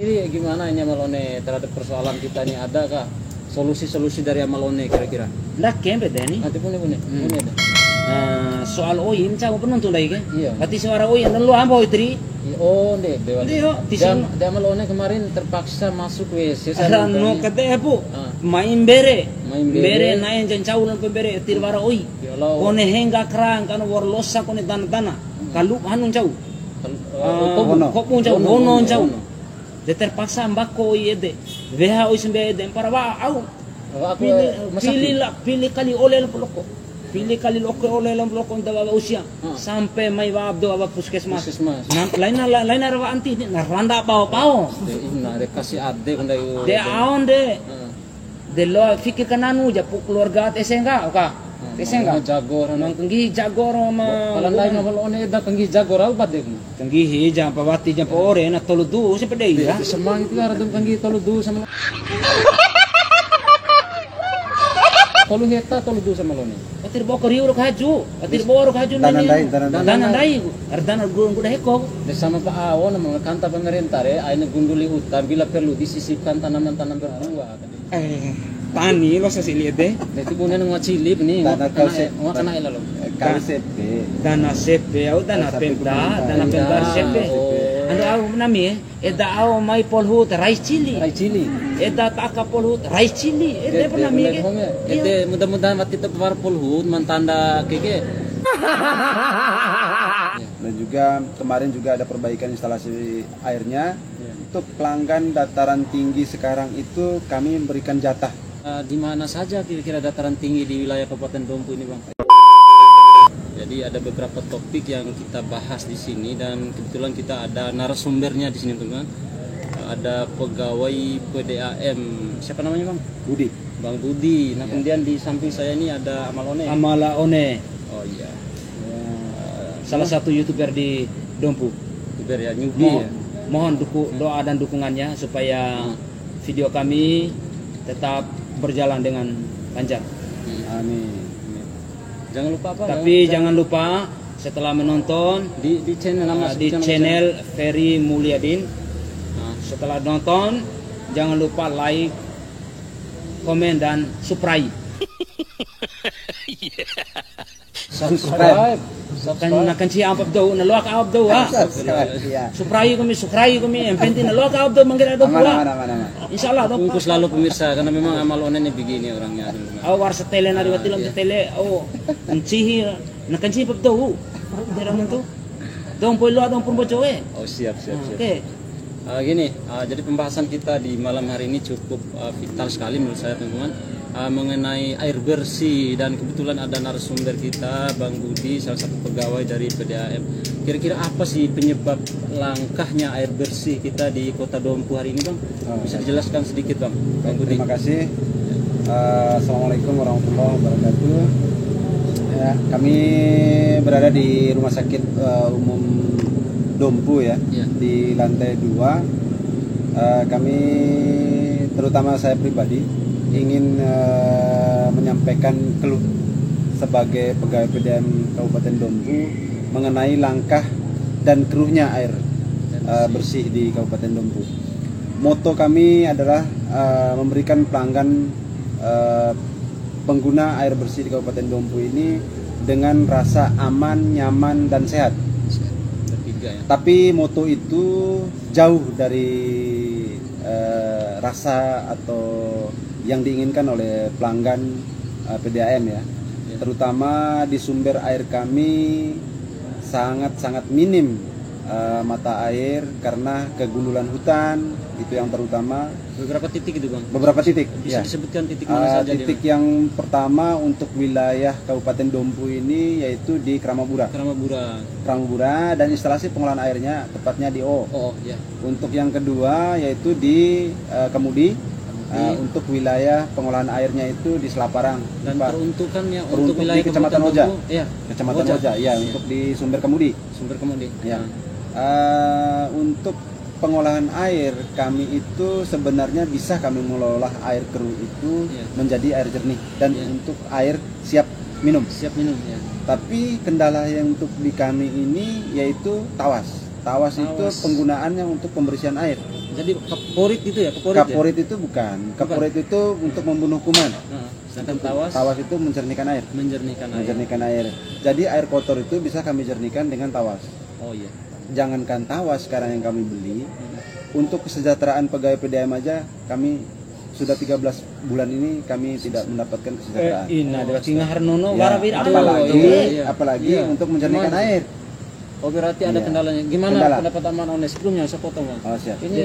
Ini gimana ini Amalone terhadap persoalan kita ini, adakah solusi-solusi dari Amalone kira-kira? Lah kembe deh Nanti punya ada. soal oyin cak penonton lagi kan? Iya. Berarti suara oyin dan lu ambo itri. Oh, deh, dewa. Iya, Dan Amalone kemarin terpaksa masuk WC. Rano kata bu, main bere naik jancau dan pembere tirwara oi. Kone hengga kerang kan war losa kone tanah kalau hanun jauh. Kok pun jauh wono jauh. De terpaksa mbako oi ede. Veha oi sembe ede para wa au. Pilih kali oleh loko. Pilih kali loko oleh loko untuk bawa usia sampai mai wabdo awak puskesmas. Lain rawa anti ni randa pao. Nah, kasih ade kunda yo. De aon de. De lo fikir kananu ja keluarga tesenga oka. Tesenga jagor nang kenggi jagor ma. Kalau lain Amalone eda kenggi jagor apa deh? Kenggi hija pawati ja ore na toludu sepede ya. Semang itu ada kenggi toludu sama. Tolu heta toludu sama Amalone. Atir bokor yuro kaju, atir bokor kaju nani. Danan dai, ardana gurun kuda heko. Sama Pak Awon mga kanta pemerintah ay nagunduli hutan bila perlu disisipkan tanaman-tanaman berbuah. Tani lo sa sili deh. Dito muna ng mga chili ni mga kana ilalo. Dana sepe, au dana pemda sepe. Ando au nami eda au mai polhut rice chili. Eda taka polhut rice chili. Eda pernah nami. Ede mudah-mudahan mati itu par polhut mantanda keke. Dan juga kemarin juga ada perbaikan instalasi airnya. Untuk pelanggan dataran tinggi sekarang itu kami memberikan jatah. Di mana saja kira-kira dataran tinggi di wilayah Kabupaten Dompu ini, Bang? Jadi ada beberapa topik yang kita bahas di sini dan kebetulan kita ada narasumbernya di sini, teman. Ada pegawai PDAM, siapa namanya, Bang? Budi. Bang Budi. Nah, kemudian di samping saya ini ada Amalone. Oh iya. Salah satu YouTuber di Dompu. YouTuber ya, newbie ya. Mohon doa dan dukungannya supaya video kami tetap berjalan dengan lancar. Amin. Jangan lupa apa? Tapi jangan lupa setelah menonton di channel nama di channel Ferry Mulyadin. Setelah nonton jangan lupa like, komen dan subscribe. Subscribe. Kan siya ang pabdaw na luwak ang pabdaw ha. Subscribe kami yang penting na luwak ang pabdaw manggil ada pula. Insyaallah dong. Tunggu selalu pemirsa karena memang Amalone ini begini orangnya. War sa tele na riwatilam sa tele. Ansihi na kansi pabdaw. Dera man to. Dong poilo dong pumbojo Oh siap. Oke. Gini, jadi pembahasan kita di malam hari ini cukup vital sekali menurut saya, teman-teman. Mengenai air bersih dan kebetulan ada narasumber kita Bang Budi, salah satu pegawai dari PDAM. Kira-kira apa sih penyebab langkahnya air bersih kita di Kota Dompu hari ini, Bang? Bisa dijelaskan sedikit, Bang? Bang Budi. Terima kasih. Assalamualaikum warahmatullahi wabarakatuh. Ya, kami berada di Rumah Sakit Umum Dompu ya, di lantai 2. Kami terutama saya pribadi ingin menyampaikan keluh sebagai pegawai PDAM Kabupaten Dompu mengenai langkah dan keruhnya air bersih di Kabupaten Dompu. Moto kami adalah memberikan pelanggan pengguna air bersih di Kabupaten Dompu ini dengan rasa aman, nyaman, dan sehat. Tapi moto itu jauh dari rasa atau yang diinginkan oleh pelanggan PDAM ya. Terutama di sumber air kami sangat-sangat minim mata air karena kegundulan hutan, itu yang terutama. Beberapa titik itu, Bang? Beberapa titik. Bisa disebutkan titik mana saja? Titik yang pertama untuk wilayah Kabupaten Dompu ini yaitu di Kramabura dan instalasi pengolahan airnya tepatnya di ya. Untuk yang kedua yaitu di Kemudi. Untuk wilayah pengolahan airnya itu di Selaparang dan peruntukannya untuk wilayah di Kecamatan Oja. Iya, Kecamatan Oja. Ya, untuk di Sumber Kemudi. Ya. Untuk pengolahan air kami itu sebenarnya bisa kami mengelola air keruh itu menjadi air jernih dan untuk air siap minum. Ya. Tapi kendala yang untuk di kami ini yaitu tawas. Tawas itu penggunaannya untuk pembersihan air. Jadi kaporit itu ya? Kaporit itu bukan. Kaporit itu untuk membunuh kuman. Sedangkan tawas itu mencernihkan air. Mencernihkan air. Jadi air kotor itu bisa kami jernihkan dengan tawas. Oh iya. Jangankan tawas sekarang yang kami beli, untuk kesejahteraan pegawai PDAM aja kami sudah 13 bulan ini kami tidak mendapatkan kesejahteraan. Apalagi untuk mencernihkan air. Oh berarti ada kendalanya. Gimana pendapat Amanone sebelumnya saya potong Bang? Oh, siap. Ini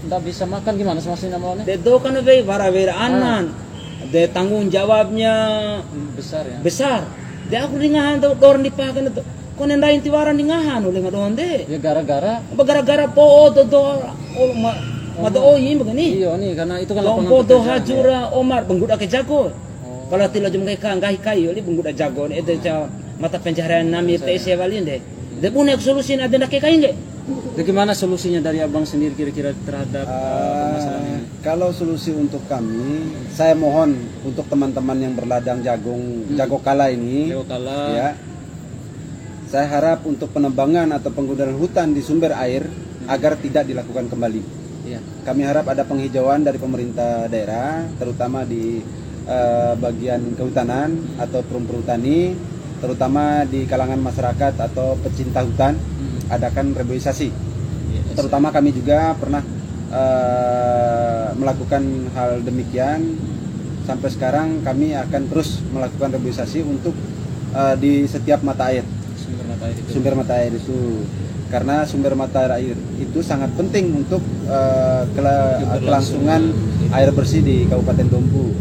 enggak bisa makan gimana maksudnya Amanone? Itu kan anan. De tanggung jawabnya besar. De aku dingahan tuh orang dipakai itu. Kau nendain tiwaran dingahan oleh ngadon de. Ya gara-gara po ini begini. Iya nih karena itu kan lapangan pekerjaan. Hajura Omar pengguda ke jago. Kalau tidak cuma kayu oli pengguda jago itu mata pencaharian nami TC walin deh. De punya solusi ada nak kayu enggak? Bagaimana solusinya dari abang sendiri kira-kira terhadap masalah ini? Kalau solusi untuk kami, saya mohon untuk teman-teman yang berladang jago kala ini, ya, saya harap untuk penebangan atau penggunaan hutan di sumber air agar tidak dilakukan kembali. Ya. Kami harap ada penghijauan dari pemerintah daerah, terutama di bagian kehutanan atau perhutani, terutama di kalangan masyarakat atau pecinta hutan. Adakan reboisasi. Terutama kami juga pernah melakukan hal demikian. Sampai sekarang kami akan terus melakukan reboisasi untuk di setiap mata air. Sumber mata air itu. Karena sumber mata air itu sangat penting untuk kelangsungan air bersih di Kabupaten Dompu.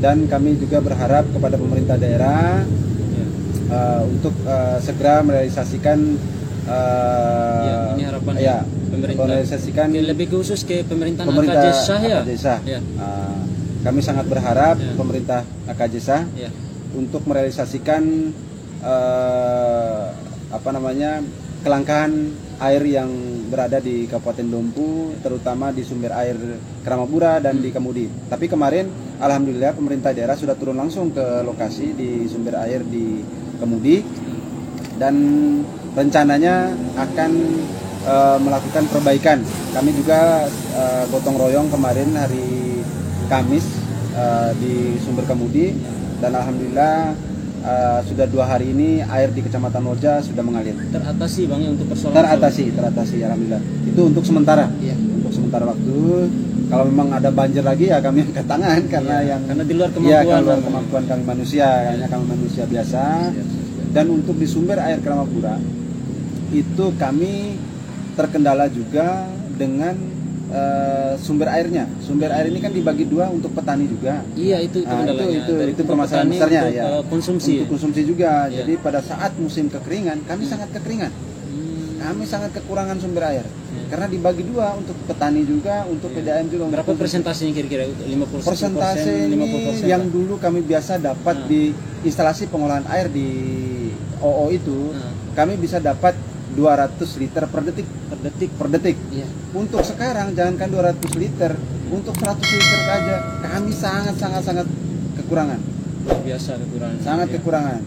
Dan kami juga berharap kepada pemerintah daerah untuk segera merealisasikan ini harapan pemerintah lebih khusus ke pemerintah Akajesa ya. Kami sangat berharap pemerintah Akajesa untuk merealisasikan kelangkaan air yang berada di Kabupaten Dompu, terutama di sumber air Kramabura dan di Kemudi. Tapi kemarin alhamdulillah pemerintah daerah sudah turun langsung ke lokasi di sumber air di Kemudi dan rencananya akan melakukan perbaikan. Kami juga gotong royong kemarin hari Kamis di sumber Kemudi dan alhamdulillah sudah 2 hari ini air di Kecamatan Loja sudah mengalir. Teratasi Bang ya untuk persoalan. Teratasi alhamdulillah. Itu untuk sementara. Iya. Untuk sementara waktu. Kalau memang ada banjir lagi ya kami angkat tangan karena karena di luar kemampuan, kemampuan kami manusia, hanya kami manusia biasa. Dan untuk di sumber air Kramabura itu kami terkendala juga dengan sumber airnya. Sumber air ini kan dibagi 2 untuk petani juga. Iya itu itu permasalahan besarnya ya. Konsumsi. Untuk konsumsi juga. Iya. Jadi pada saat musim kekeringan kami sangat kekeringan. Kami sangat kekurangan sumber air. Karena dibagi 2 untuk petani juga, untuk PDAM juga. Berapa persentasenya kira-kira? 50%? Persentase ini yang dulu kami biasa dapat di instalasi pengolahan air di OO itu, kami bisa dapat 200 liter per detik. Iya. Untuk sekarang jangankan 200 liter, untuk 100 liter aja kami sangat kekurangan. Biasa kekurangan. Sangat kekurangan.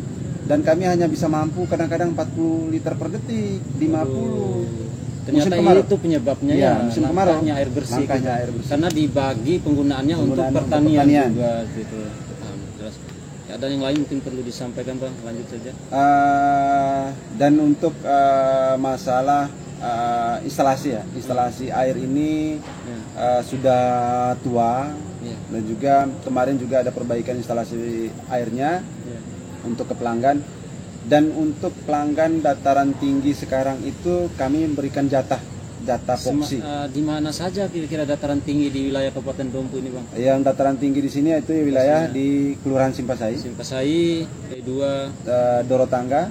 Dan kami hanya bisa mampu kadang-kadang 40 liter per detik, 50. Ternyata itu penyebabnya musim kemarau. Air bersih. Karena dibagi penggunaannya untuk pertanian juga gitu. Jelas. Ya, ada yang lain mungkin perlu disampaikan Bang, lanjut saja. Dan untuk masalah instalasi air ini sudah tua dan juga kemarin juga ada perbaikan instalasi airnya untuk ke pelanggan. Dan untuk pelanggan dataran tinggi sekarang itu kami memberikan jatah poksi. Di mana saja kira-kira dataran tinggi di wilayah Kabupaten Dompu ini Bang? Yang dataran tinggi di sini itu wilayah di Kelurahan Simpasai, P2, Dorotangga,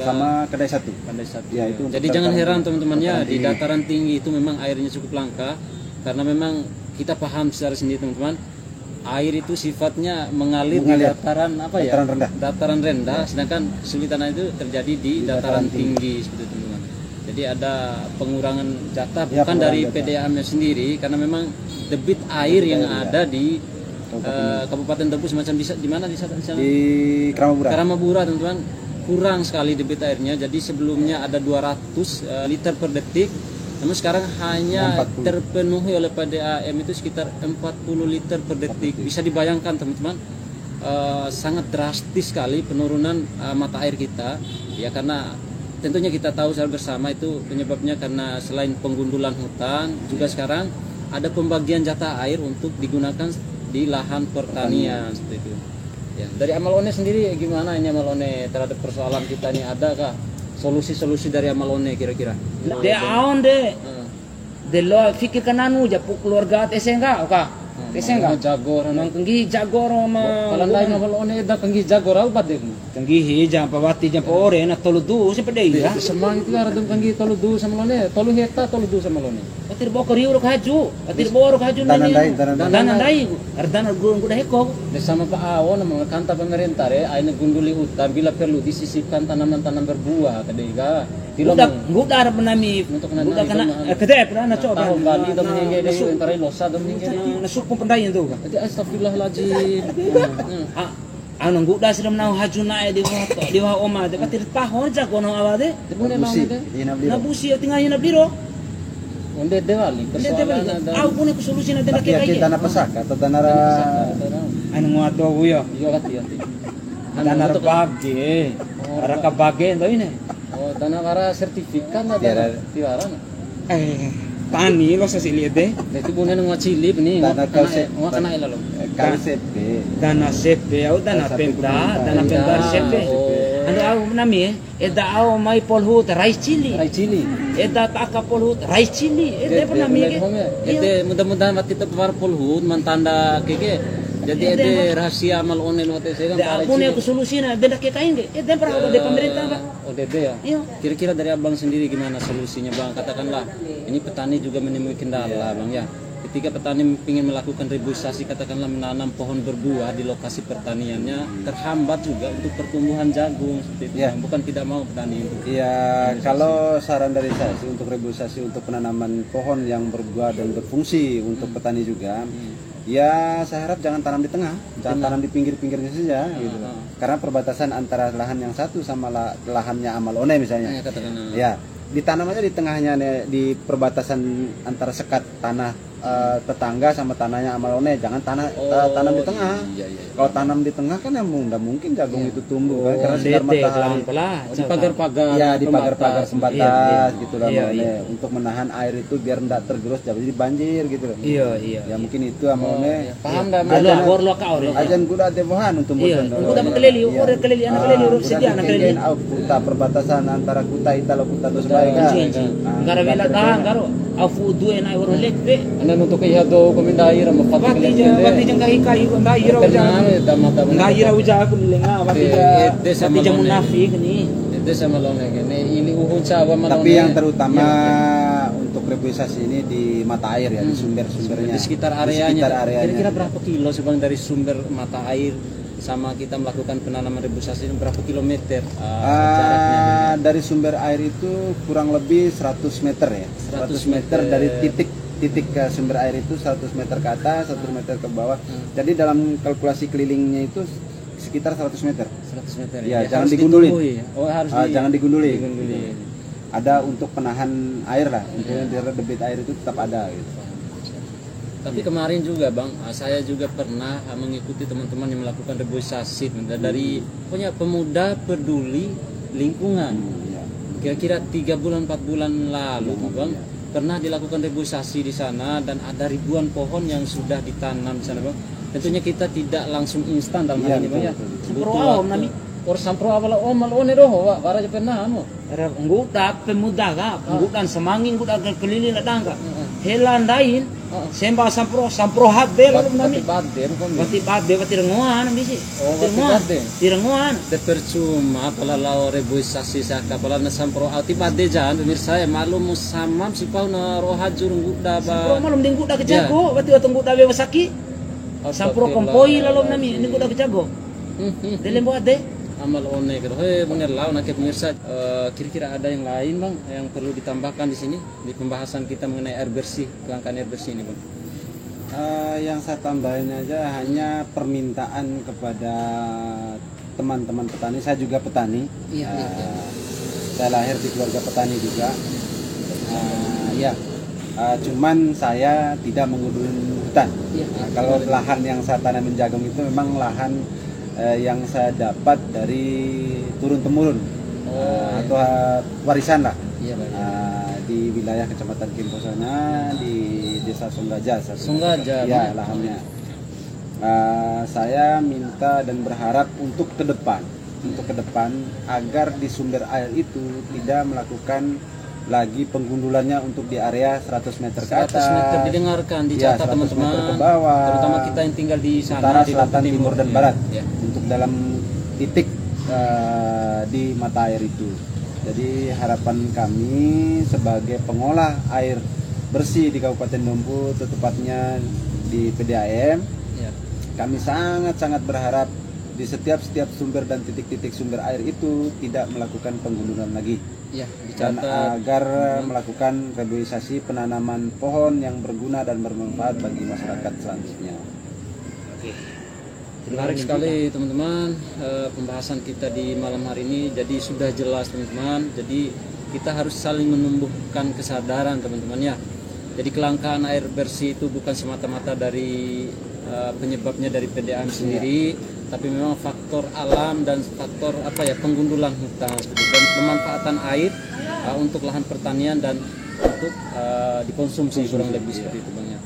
sama Kedai 1. Ya, itu jadi jangan heran teman-teman di dataran tinggi itu memang airnya cukup langka karena memang kita paham secara sendiri teman-teman. Air itu sifatnya mengalir di dataran rendah, sedangkan kesulitan itu terjadi di dataran tinggi seperti itu teman-teman. Jadi ada pengurangan jatah bukan dari PDAM-nya sendiri karena memang debit air yang ada di Kabupaten Dompu semacam di mana di sana? Di Kramabura teman-teman. kurang sekali debit airnya. Jadi sebelumnya ada 200 liter per detik, namun sekarang hanya 40. terpenuhi oleh PDAM itu sekitar 40 liter per detik. Bisa dibayangkan teman-teman, sangat drastis sekali penurunan mata air kita, ya, karena tentunya kita tahu secara bersama itu penyebabnya karena selain penggundulan hutan, juga sekarang ada pembagian jatah air untuk digunakan di lahan pertanian seperti itu. Ya, dari Amalone sendiri gimana ini Amalone terhadap persoalan kita ini, adakah solusi-solusi dari Amalone kira-kira? De aon de. De lo fikirkan anu ja keluarga tesenga oka. Tesenga jagor nang kenggi jagor ma kalau lain Amalone da kenggi jagor apa deh? kenggi hija pawati ja ore na toludu sepede ya. Semang itu ada kenggi toludu sama Amalone, tolu heta toludu sama Amalone. Atir bokor yuro kaju, atir boro kaju nani. Danan dai, ardana gurung kuda heko. Sama Pak Awon mga kanta pemerintah ay nagunduli hutan bila perlu disisipkan tanaman-tanaman berbuah kadega. Nguda arab nami untuk nguda kana kede pernah coba. Tahu kali dom hinge de entare losa dom hinge. Nasuk pendayan tuh. Jadi astagfirullahaladzim. Anu nguda siram nau haju nae di wa oma de patir tahon jago no awade. Debune naune de. Nabusi tinggalnya nabiro. Onde de wali persoalan ada. Aku punya solusi nanti Tapi kayak tanah pesaka atau tanah anu ngato buyo. Iya hati-hati. Tanah bage. Raka bage ndo ini. Oh, tanah kara sertifikat ada tiwaran. Tani lo sesili de. Itu bunen ngacili ini. Tanah kalse. Ngakana ilalo. KCP. Dana CP au dana pemda CP. Anu au nami eda au mai polhut rice chili. Rai cili. Eda taka polhut rice chili. Eda pernah mi. Ede mudah-mudahan mati tepar polhut mantanda keke. Jadi ede rahasia Amalone lo teh sekarang. Da punya solusinya beda kayak kain ge. Eda pernah ada pemerintah Pak. Oh dede ya. Iya. Kira-kira dari abang sendiri gimana solusinya bang? Katakanlah ini petani juga menemui kendala bang ya. Ketika petani ingin melakukan reboisasi, katakanlah menanam pohon berbuah di lokasi pertaniannya, terhambat juga untuk pertumbuhan jagung seperti itu. Ya. Bukan tidak mau petani itu. Iya, kalau saran dari saya sih untuk reboisasi untuk penanaman pohon yang berbuah dan berfungsi untuk petani juga, ya saya harap jangan tanam di tengah, jangan tanam di pinggir-pinggirnya saja, gitu. Karena perbatasan antara lahan yang satu sama lahannya Amalone misalnya, ya ditanam aja di tengahnya nih, di perbatasan antara sekat tanah tetangga sama tanahnya Amalone, jangan tanam di tengah. Kalau tanam di tengah kan ya mungkin jagung itu tumbuh kan, karena sinar matahari. Di pagar-pagar, ya di pagar-pagar pembatas gitu lah, untuk menahan air itu biar tidak tergerus jadi banjir gitu loh. Iya. Ya mungkin itu Amalone. Paham dah. Ajan guda devohan untuk mutan. Untuk dapat keleli, orang keleli anak keleli, urus sedia anak keleli. Kuta perbatasan antara kuta italo kuta dos baik. Gara bela tahan garo. Afu dua na euro lekte. Anan untuk ihado komendai ra mapati Bati jang kahi ndai ra uja. Ndai ra uja aku lenga bati jang munafik ni. Itu sama Amalone ini ili uhun sawa Amalone. Tapi yang terutama untuk reboisasi ini di mata air ya, di sumber-sumbernya. Di sekitar areanya. Kira-kira berapa kilo sebang dari sumber mata air sama kita melakukan penanaman reboisasi berapa kilometer jaraknya? Dari sumber air itu kurang lebih 100 meter ya. 100 meter dari titik ke sumber air itu 100 meter ke atas, 100 meter ke bawah. Jadi dalam kalkulasi kelilingnya itu sekitar 100 meter. 100 meter. Ya, jangan digunduli. Oh, harus jangan digunduli. Ada untuk penahan air lah. Intinya debit air itu tetap ada gitu. Tapi kemarin juga bang, saya juga pernah mengikuti teman-teman yang melakukan reboisasi dari punya pemuda peduli lingkungan. Kira-kira 3 bulan 4 bulan lalu bang, pernah dilakukan reboisasi di sana dan ada ribuan pohon yang sudah ditanam di sana bang. Tentunya kita tidak langsung instan dalam hal ini bang ya. Or sampro awal Amalone doh, para pernah anu. Nguda pemuda ka, ngudan semangin nguda kelili na dangka. Helandain, semba sampro hadde lalu nami. Bati rengoan bisi. Rengoan. Percuma pala reboisasi saka pala na sampro ati badde jan pemirsa ya malum samam si pau na rohajur nguda ba. Sampro malum ding nguda kejago, bati watong nguda be wasaki. Sampro kompoi lalu nami, ini nguda kejago. Delem buat Amalone gitu. Bener lah, nak pemirsa. Kira-kira ada yang lain bang yang perlu ditambahkan di sini di pembahasan kita mengenai air bersih, kelangkaan air bersih ini bang? Yang saya tambahin aja hanya permintaan kepada teman-teman petani. Saya juga petani. Iya, iya, iya. Saya lahir di keluarga petani juga. Ya, cuman saya tidak menggundul hutan. Iya. Kalau lahan yang saya tanamin jagung itu memang lahan yang saya dapat dari turun temurun atau warisan lah. Iya, Pak. Di wilayah Kecamatan Kimpo sana, di Desa Sunggaja. Sunggaja, ya lahannya. Saya minta dan berharap untuk ke depan agar di sumber air itu tidak melakukan lagi penggundulannya untuk di area 100 meter ke atas. 100 meter didengarkan, dicatat 100 teman-teman. meter ke bawah. Terutama kita yang tinggal di sana, Utara, di selatan, timur dan barat. Ya. Untuk dalam titik di mata air itu. Jadi harapan kami sebagai pengolah air bersih di Kabupaten Dompu, tepatnya di PDAM, Ya. kami sangat-sangat berharap di setiap sumber dan titik-titik sumber air itu tidak melakukan penggundulan lagi. Ya, Dan dicatat. agar melakukan reboisasi penanaman pohon yang berguna dan bermanfaat bagi masyarakat selanjutnya. Menarik sekali teman-teman pembahasan kita di malam hari ini. Jadi sudah jelas teman-teman. Jadi kita harus saling menumbuhkan kesadaran teman-teman ya. Jadi kelangkaan air bersih itu bukan semata-mata dari penyebabnya dari PDAM sendiri, tapi memang faktor alam dan faktor penggundulan hutan dan pemanfaatan air untuk lahan pertanian dan untuk dikonsumsi kurang lebih seperti itu Bang ya.